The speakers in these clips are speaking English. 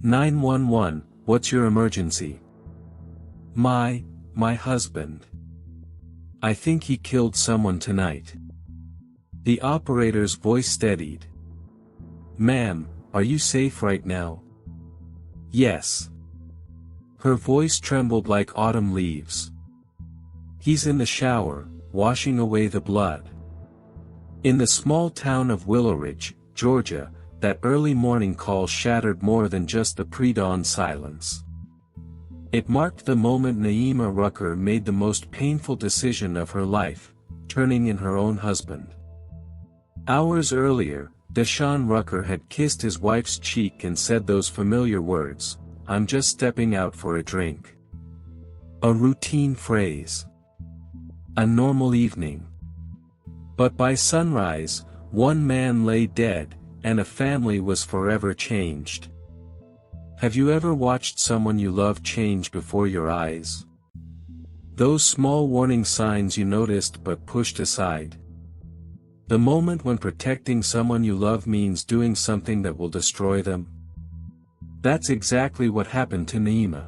911, what's your emergency? My husband. I think he killed someone tonight. The operator's voice steadied. Ma'am, are you safe right now? Yes. Her voice trembled like autumn leaves. He's in the shower, washing away the blood. In the small town of Willow Ridge, Georgia, that early morning call shattered more than just the pre-dawn silence. It marked the moment Naima Rucker made the most painful decision of her life, turning in her own husband. Hours earlier, Deshaun Rucker had kissed his wife's cheek and said those familiar words, "I'm just stepping out for a drink." A routine phrase. A normal evening. But by sunrise, one man lay dead, and a family was forever changed. Have you ever watched someone you love change before your eyes? Those small warning signs you noticed but pushed aside. The moment when protecting someone you love means doing something that will destroy them. That's exactly what happened to Naima.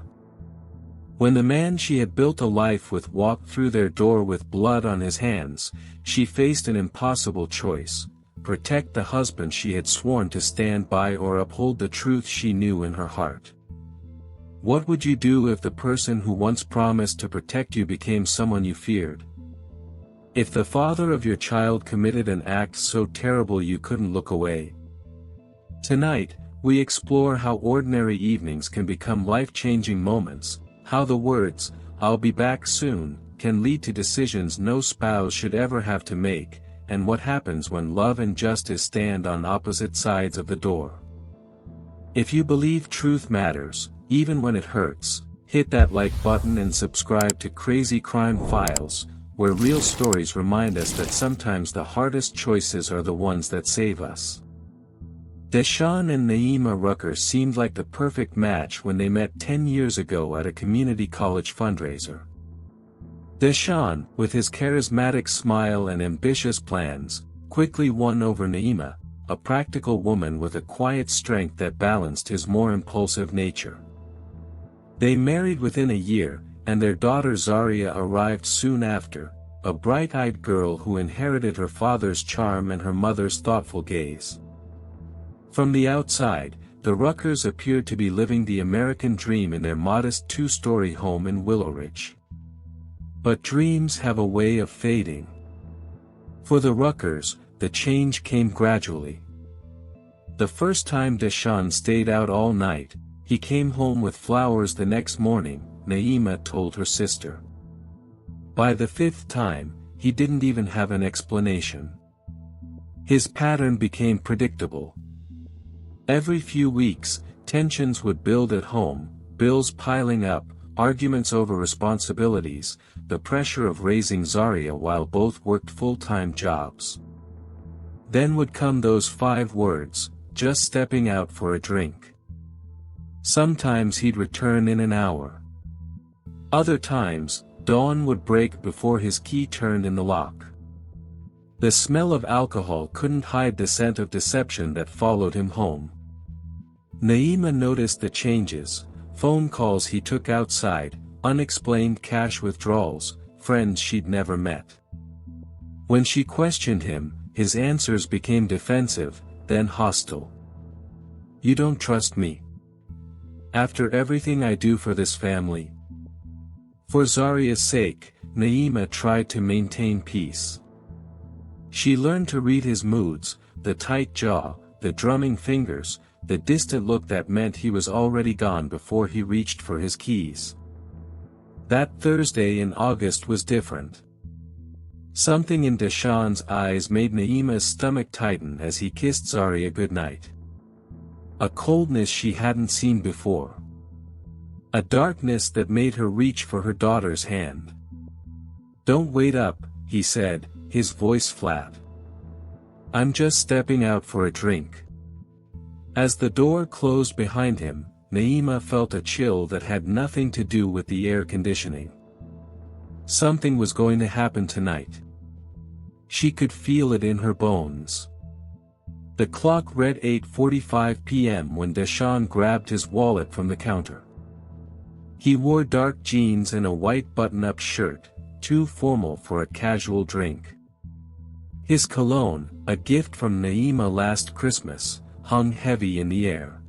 When the man she had built a life with walked through their door with blood on his hands, she faced an impossible choice: protect the husband she had sworn to stand by or uphold the truth she knew in her heart. What would you do if the person who once promised to protect you became someone you feared? If the father of your child committed an act so terrible you couldn't look away? Tonight, we explore how ordinary evenings can become life-changing moments, how the words, "I'll be back soon," can lead to decisions no spouse should ever have to make, and what happens when love and justice stand on opposite sides of the door. If you believe truth matters, even when it hurts, hit that like button and subscribe to Crazy Crime Files, where real stories remind us that sometimes the hardest choices are the ones that save us. Deshaun and Naima Rucker seemed like the perfect match when they met 10 years ago at a community college fundraiser. Deshaun, with his charismatic smile and ambitious plans, quickly won over Naima, a practical woman with a quiet strength that balanced his more impulsive nature. They married within a year, and their daughter Zaria arrived soon after, a bright-eyed girl who inherited her father's charm and her mother's thoughtful gaze. From the outside, the Ruckers appeared to be living the American dream in their modest two-story home in Willow Ridge. But dreams have a way of fading. For the Ruckers, the change came gradually. The first time Deshaun stayed out all night, he came home with flowers the next morning, Naima told her sister. By the fifth time, he didn't even have an explanation. His pattern became predictable. Every few weeks, tensions would build at home, bills piling up, arguments over responsibilities, the pressure of raising Zaria while both worked full-time jobs. Then would come those 5 words, "just stepping out for a drink." Sometimes he'd return in an hour. Other times, dawn would break before his key turned in the lock. The smell of alcohol couldn't hide the scent of deception that followed him home. Naima noticed the changes: phone calls he took outside, unexplained cash withdrawals, friends she'd never met. When she questioned him, his answers became defensive, then hostile. "You don't trust me? After everything I do for this family?" For Zaria's sake, Naima tried to maintain peace. She learned to read his moods, the tight jaw, the drumming fingers, the distant look that meant he was already gone before he reached for his keys. That Thursday in August was different. Something in Deshaun's eyes made Naima's stomach tighten as he kissed Zaria goodnight. A coldness she hadn't seen before. A darkness that made her reach for her daughter's hand. "Don't wait up," he said, his voice flat. "I'm just stepping out for a drink." As the door closed behind him, Naima felt a chill that had nothing to do with the air conditioning. Something was going to happen tonight. She could feel it in her bones. The clock read 8:45 p.m. when Deshawn grabbed his wallet from the counter. He wore dark jeans and a white button-up shirt, too formal for a casual drink. His cologne, a gift from Naima last Christmas, hung heavy in the air.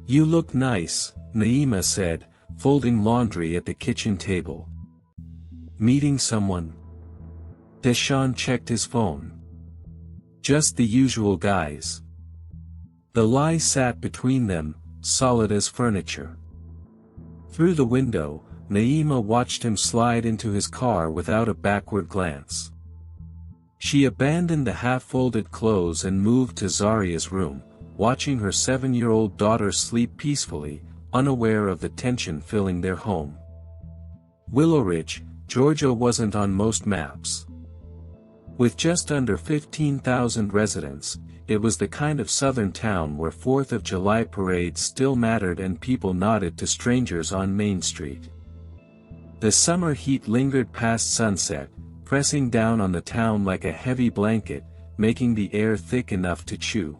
"You look nice," Naima said, folding laundry at the kitchen table. "Meeting someone?" Deshawn checked his phone. "Just the usual guys." The lie sat between them, solid as furniture. Through the window, Naima watched him slide into his car without a backward glance. She abandoned the half-folded clothes and moved to Zaria's room, watching her 7-year-old daughter sleep peacefully, unaware of the tension filling their home. Willow Ridge, Georgia wasn't on most maps. With just under 15,000 residents, it was the kind of southern town where 4th of July parades still mattered and people nodded to strangers on Main Street. The summer heat lingered past sunset, pressing down on the town like a heavy blanket, making the air thick enough to chew.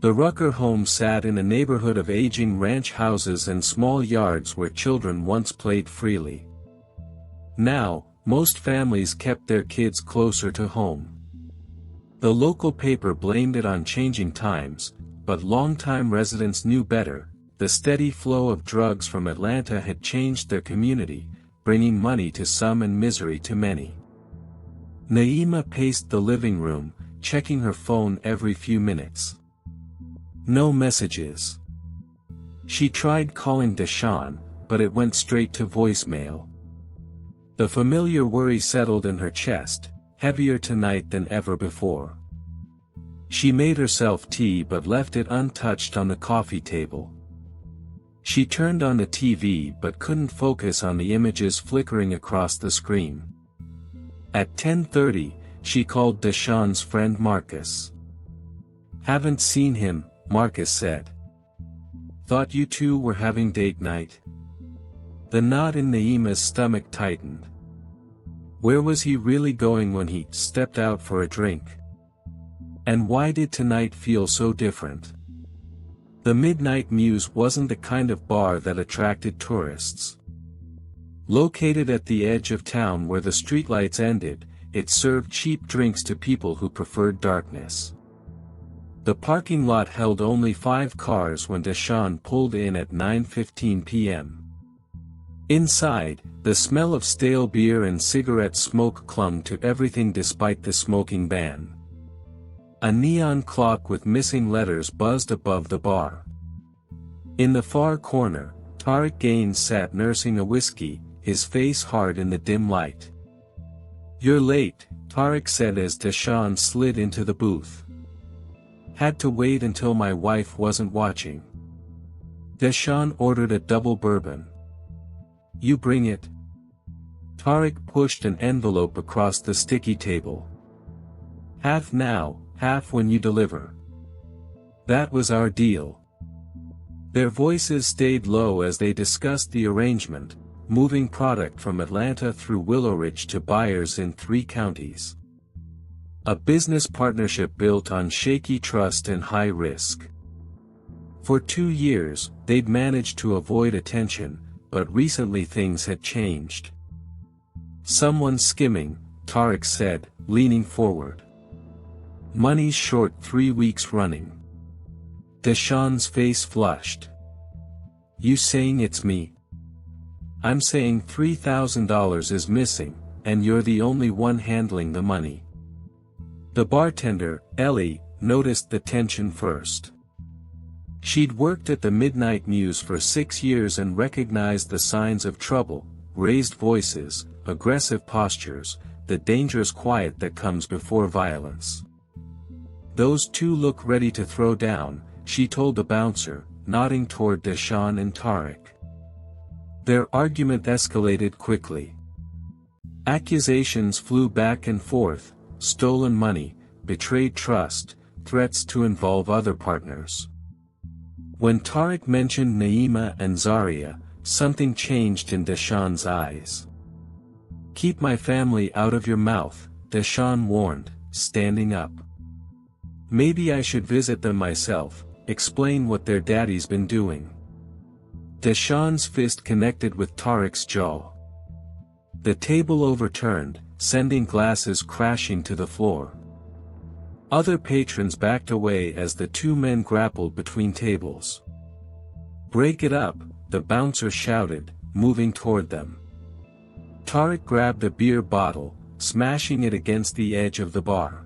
The Rucker home sat in a neighborhood of aging ranch houses and small yards where children once played freely. Now, most families kept their kids closer to home. The local paper blamed it on changing times, but longtime residents knew better. The steady flow of drugs from Atlanta had changed their community, bringing money to some and misery to many. Naima paced the living room, checking her phone every few minutes. No messages. She tried calling Deshawn, but it went straight to voicemail. The familiar worry settled in her chest, heavier tonight than ever before. She made herself tea but left it untouched on the coffee table. She turned on the TV but couldn't focus on the images flickering across the screen. At 10:30, she called Deshawn's friend Marcus. "Haven't seen him," Marcus said. "Thought you two were having date night." The knot in Naima's stomach tightened. Where was he really going when he stepped out for a drink? And why did tonight feel so different? The Midnight Muse wasn't the kind of bar that attracted tourists. Located at the edge of town where the streetlights ended, it served cheap drinks to people who preferred darkness. The parking lot held only 5 cars when Deshawn pulled in at 9:15 p.m. Inside, the smell of stale beer and cigarette smoke clung to everything despite the smoking ban. A neon clock with missing letters buzzed above the bar. In the far corner, Tariq Gaines sat nursing a whiskey, his face hard in the dim light. "You're late," Tariq said as Deshawn slid into the booth. "Had to wait until my wife wasn't watching." Deshawn ordered a double bourbon. "You bring it." Tariq pushed an envelope across the sticky table. "Half now, half when you deliver. That was our deal." Their voices stayed low as they discussed the arrangement, moving product from Atlanta through Willow Ridge to buyers in 3 counties. A business partnership built on shaky trust and high risk. For 2 years, they'd managed to avoid attention, but recently things had changed. "Someone's skimming," Tariq said, leaning forward. "Money's short 3 weeks running." Deshawn's face flushed. "You saying it's me?" "I'm saying $3,000 is missing, and you're the only one handling the money." The bartender, Ellie, noticed the tension first. She'd worked at the Midnight Muse for 6 years and recognized the signs of trouble: raised voices, aggressive postures, the dangerous quiet that comes before violence. "Those two look ready to throw down," she told the bouncer, nodding toward Deshawn and Tariq. Their argument escalated quickly. Accusations flew back and forth: stolen money, betrayed trust, threats to involve other partners. When Tariq mentioned Naima and Zaria, something changed in Deshawn's eyes. "Keep my family out of your mouth," Deshawn warned, standing up. Maybe I should visit them myself, explain what their daddy's been doing. Deshawn's fist connected with Tariq's jaw. The table overturned, sending glasses crashing to the floor. Other patrons backed away as the two men grappled between tables. "Break it up," the bouncer shouted, moving toward them. Tariq grabbed a beer bottle, smashing it against the edge of the bar.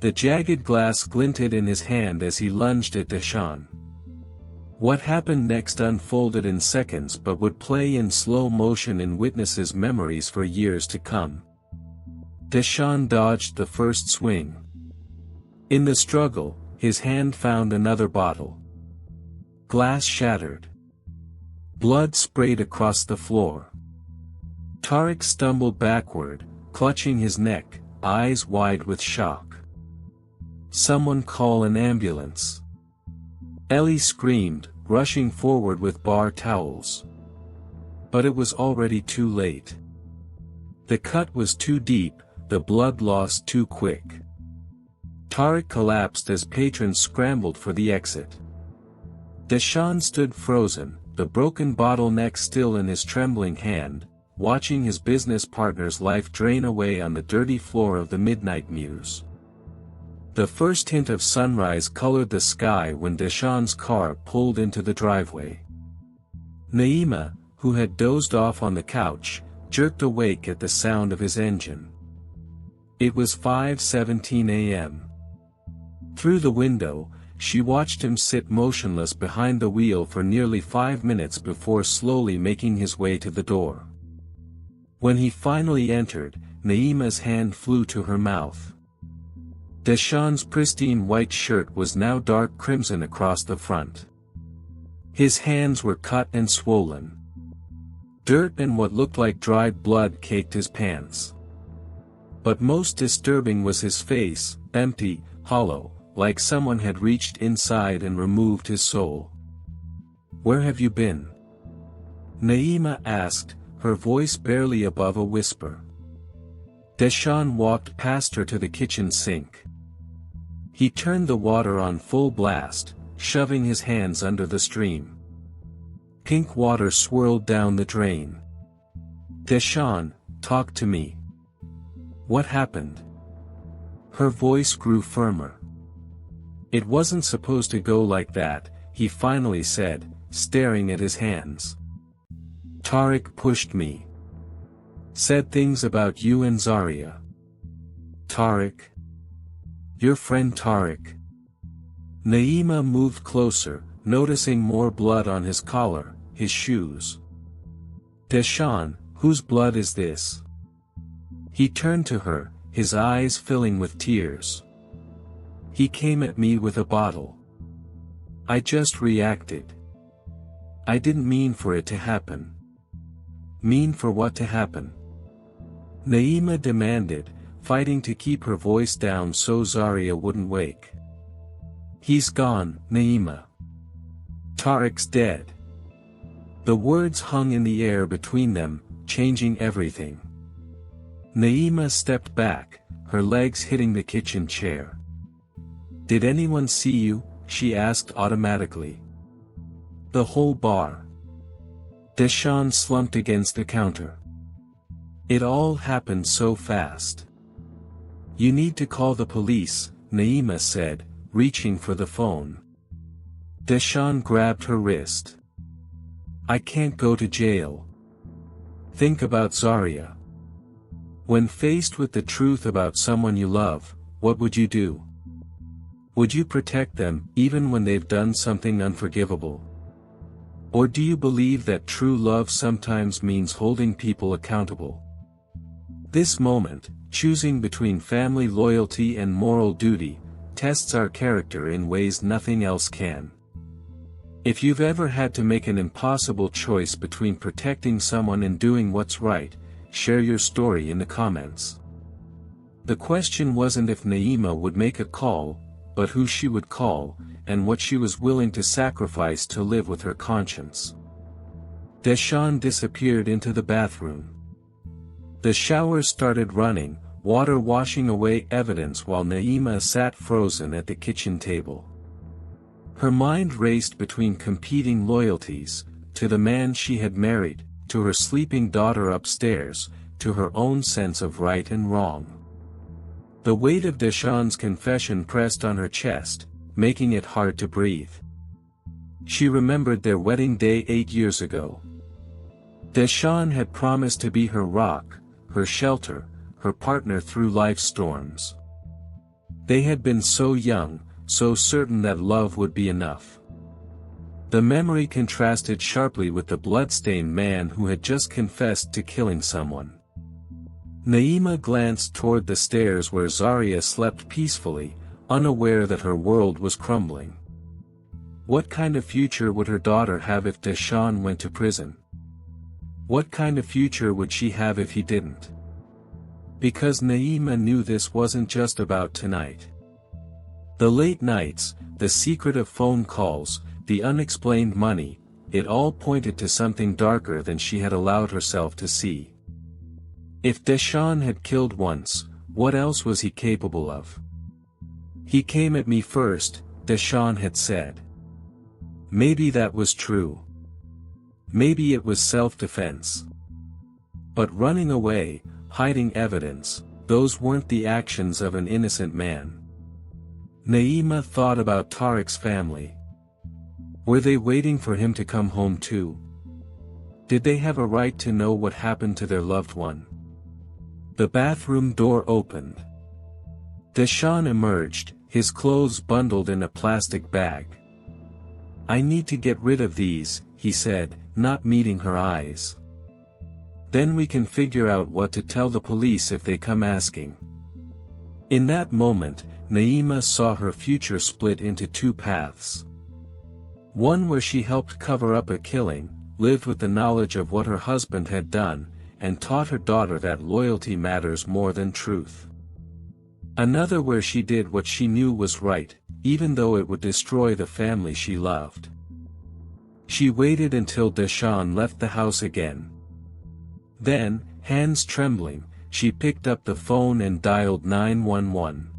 The jagged glass glinted in his hand as he lunged at Deshawn. What happened next unfolded in seconds but would play in slow motion in witnesses' memories for years to come. Deshawn dodged the first swing. In the struggle, his hand found another bottle. Glass shattered. Blood sprayed across the floor. Tariq stumbled backward, clutching his neck, eyes wide with shock. "Someone call an ambulance." Ellie screamed, rushing forward with bar towels. But it was already too late. The cut was too deep, the blood loss too quick. Tariq collapsed as patrons scrambled for the exit. Deshawn stood frozen, the broken bottleneck still in his trembling hand, watching his business partner's life drain away on the dirty floor of the Midnight Mews. The first hint of sunrise colored the sky when Deshawn's car pulled into the driveway. Naima, who had dozed off on the couch, jerked awake at the sound of his engine. It was 5:17 a.m. Through the window, she watched him sit motionless behind the wheel for nearly 5 minutes before slowly making his way to the door. When he finally entered, Naima's hand flew to her mouth. Deshawn's pristine white shirt was now dark crimson across the front. His hands were cut and swollen. Dirt and what looked like dried blood caked his pants. But most disturbing was his face, empty, hollow, like someone had reached inside and removed his soul. "Where have you been?" Naima asked, her voice barely above a whisper. Deshawn walked past her to the kitchen sink. He turned the water on full blast, shoving his hands under the stream. Pink water swirled down the drain. "Deshawn, talk to me. What happened?" Her voice grew firmer. "It wasn't supposed to go like that," he finally said, staring at his hands. "Tariq pushed me. Said things about you and Zaria." "Tariq? Your friend Tariq?" Naima moved closer, noticing more blood on his collar, his shoes. "Deshawn, whose blood is this?" He turned to her, his eyes filling with tears. "He came at me with a bottle. I just reacted. I didn't mean for it to happen." "Mean for what to happen?" Naima demanded, fighting to keep her voice down so Zaria wouldn't wake. "He's gone, Naima. Tariq's dead." The words hung in the air between them, changing everything. Naima stepped back, her legs hitting the kitchen chair. "Did anyone see you?" she asked automatically. "The whole bar." Deshawn slumped against the counter. "It all happened so fast." "You need to call the police," Naima said, reaching for the phone. Deshawn grabbed her wrist. "I can't go to jail. Think about Zaria. When faced with the truth about someone you love, what would you do? Would you protect them, even when they've done something unforgivable? Or do you believe that true love sometimes means holding people accountable?" This moment, choosing between family loyalty and moral duty, tests our character in ways nothing else can. If you've ever had to make an impossible choice between protecting someone and doing what's right, share your story in the comments. The question wasn't if Naima would make a call, but who she would call, and what she was willing to sacrifice to live with her conscience. Deshawn disappeared into the bathroom. The shower started running, water washing away evidence while Naima sat frozen at the kitchen table. Her mind raced between competing loyalties, to the man she had married, to her sleeping daughter upstairs, to her own sense of right and wrong. The weight of Deshawn's confession pressed on her chest, making it hard to breathe. She remembered their wedding day 8 years ago. Deshawn had promised to be her rock, her shelter, her partner through life's storms. They had been so young, so certain that love would be enough. The memory contrasted sharply with the blood-stained man who had just confessed to killing someone. Naima glanced toward the stairs where Zaria slept peacefully, unaware that her world was crumbling. What kind of future would her daughter have if Deshawn went to prison? What kind of future would she have if he didn't? Because Naima knew this wasn't just about tonight. The late nights, the secret of phone calls, the unexplained money, it all pointed to something darker than she had allowed herself to see. If Deshawn had killed once, what else was he capable of? He came at me first, Deshawn had said. Maybe that was true. Maybe it was self-defense. But running away, hiding evidence, those weren't the actions of an innocent man. Naima thought about Tariq's family. Were they waiting for him to come home too? Did they have a right to know what happened to their loved one? The bathroom door opened. Deshawn emerged, his clothes bundled in a plastic bag. "I need to get rid of these," he said, not meeting her eyes. "Then we can figure out what to tell the police if they come asking." In that moment, Naima saw her future split into two paths. One where she helped cover up a killing, lived with the knowledge of what her husband had done, and taught her daughter that loyalty matters more than truth. Another where she did what she knew was right, even though it would destroy the family she loved. She waited until Deshawn left the house again. Then, hands trembling, she picked up the phone and dialed 911.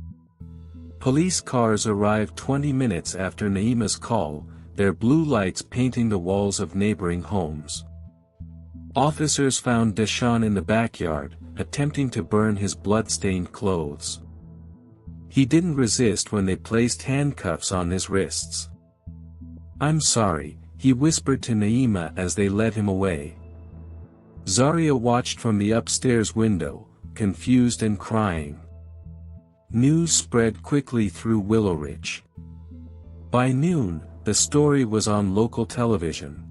Police cars arrived 20 minutes after Naima's call, their blue lights painting the walls of neighboring homes. Officers found Deshawn in the backyard, attempting to burn his blood-stained clothes. He didn't resist when they placed handcuffs on his wrists. "I'm sorry," he whispered to Naima as they led him away. Zaria watched from the upstairs window, confused and crying. News spread quickly through Willow Ridge. By noon, the story was on local television.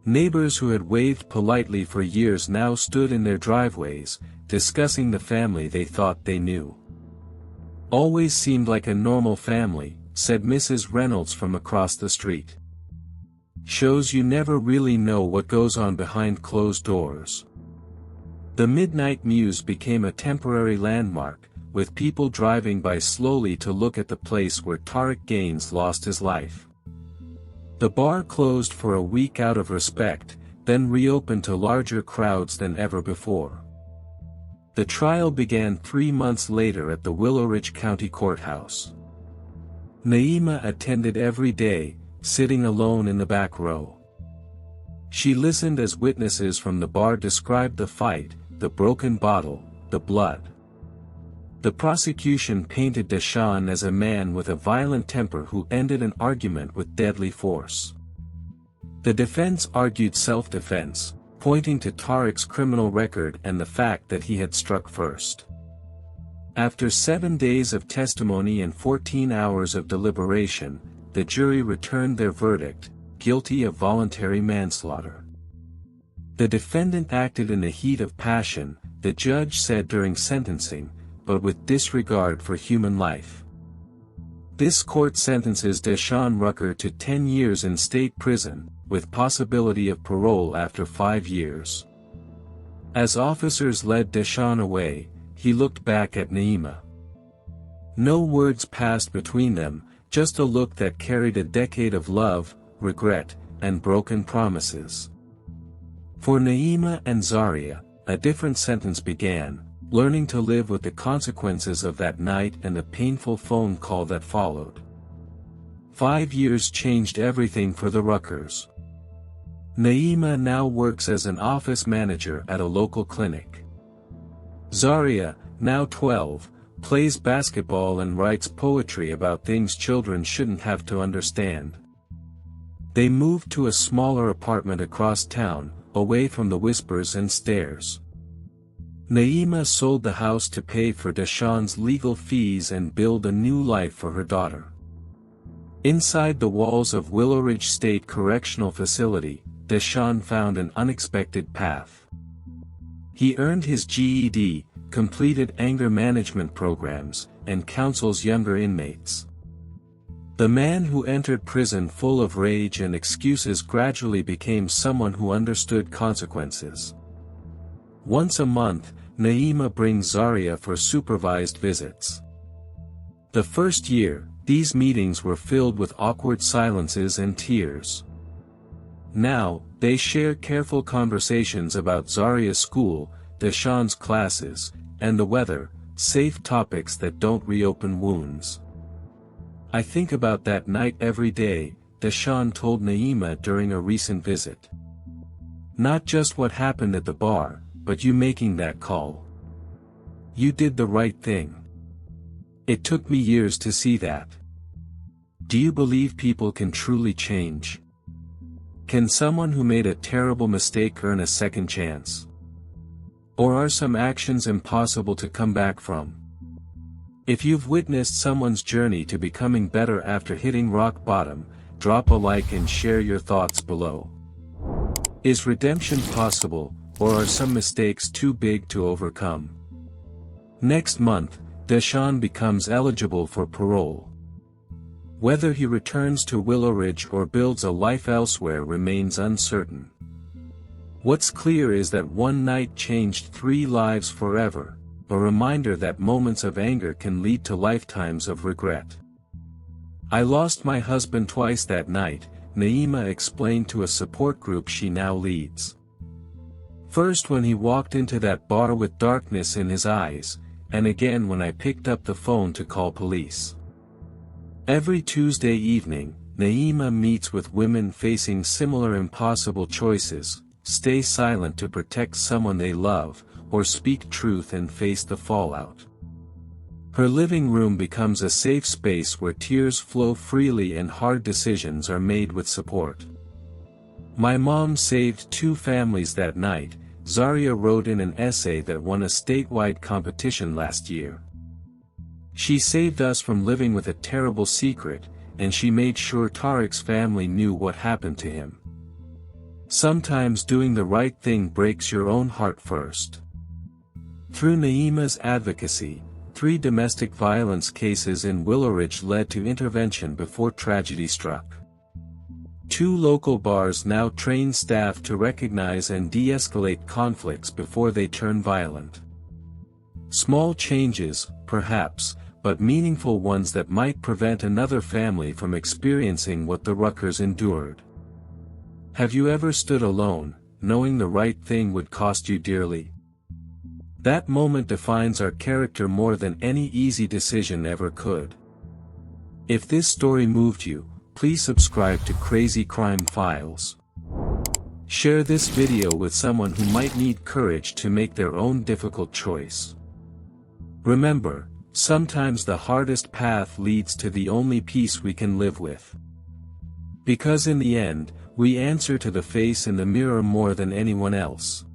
Neighbors who had waved politely for years now stood in their driveways, discussing the family they thought they knew. "Always seemed like a normal family," said Mrs. Reynolds from across the street. "Shows you never really know what goes on behind closed doors." The Midnight Muse became a temporary landmark, with people driving by slowly to look at the place where Tariq Gaines lost his life. The bar closed for a week out of respect, then reopened to larger crowds than ever before. The trial began 3 months later at the Willow Ridge County Courthouse. Naima attended every day, sitting alone in the back row. She listened as witnesses from the bar described the fight, the broken bottle, the blood. The prosecution painted Deshawn as a man with a violent temper who ended an argument with deadly force. The defense argued self-defense, pointing to Tariq's criminal record and the fact that he had struck first. After 7 days of testimony and 14 hours of deliberation, the jury returned their verdict, guilty of voluntary manslaughter. The defendant acted in the heat of passion, the judge said during sentencing, but with disregard for human life. This court sentences Deshawn Rucker to 10 years in state prison, with possibility of parole after 5 years. As officers led Deshawn away, he looked back at Naima. No words passed between them, just a look that carried a decade of love, regret, and broken promises. For Naima and Zaria, a different sentence began, learning to live with the consequences of that night and the painful phone call that followed. 5 years changed everything for the Ruckers. Naima now works as an office manager at a local clinic. Zaria, now 12, plays basketball and writes poetry about things children shouldn't have to understand. They moved to a smaller apartment across town, away from the whispers and stares. Naima sold the house to pay for Deshawn's legal fees and build a new life for her daughter. Inside the walls of Willow Ridge State Correctional Facility, Deshawn found an unexpected path. He earned his GED, completed anger management programs, and counsels younger inmates. The man who entered prison full of rage and excuses gradually became someone who understood consequences. Once a month, Naima brings Zaria for supervised visits. The first year, these meetings were filled with awkward silences and tears. Now, they share careful conversations about Zaria's school, Deshawn's classes, and the weather, safe topics that don't reopen wounds. "I think about that night every day," Deshawn told Naima during a recent visit. "Not just what happened at the bar, but you making that call. You did the right thing. It took me years to see that. Do you believe people can truly change? Can someone who made a terrible mistake earn a second chance? Or are some actions impossible to come back from?" If you've witnessed someone's journey to becoming better after hitting rock bottom, drop a like and share your thoughts below. Is redemption possible, or are some mistakes too big to overcome? Next month, Deshawn becomes eligible for parole. Whether he returns to Willow Ridge or builds a life elsewhere remains uncertain. What's clear is that one night changed 3 lives forever, a reminder that moments of anger can lead to lifetimes of regret. "I lost my husband twice that night," Naima explained to a support group she now leads. "First when he walked into that bar with darkness in his eyes, and again when I picked up the phone to call police." Every Tuesday evening, Naima meets with women facing similar impossible choices: stay silent to protect someone they love, or speak truth and face the fallout. Her living room becomes a safe space where tears flow freely and hard decisions are made with support. "My mom saved 2 families that night," Zaria wrote in an essay that won a statewide competition last year. "She saved us from living with a terrible secret, and she made sure Tariq's family knew what happened to him." Sometimes doing the right thing breaks your own heart first. Through Naima's advocacy, 3 domestic violence cases in Willow Ridge led to intervention before tragedy struck. 2 local bars now train staff to recognize and de-escalate conflicts before they turn violent. Small changes, perhaps, but meaningful ones that might prevent another family from experiencing what the Ruckers endured. Have you ever stood alone, knowing the right thing would cost you dearly? That moment defines our character more than any easy decision ever could. If this story moved you, please subscribe to Crazy Crime Files. Share this video with someone who might need courage to make their own difficult choice. Remember, sometimes the hardest path leads to the only peace we can live with. Because in the end, we answer to the face in the mirror more than anyone else.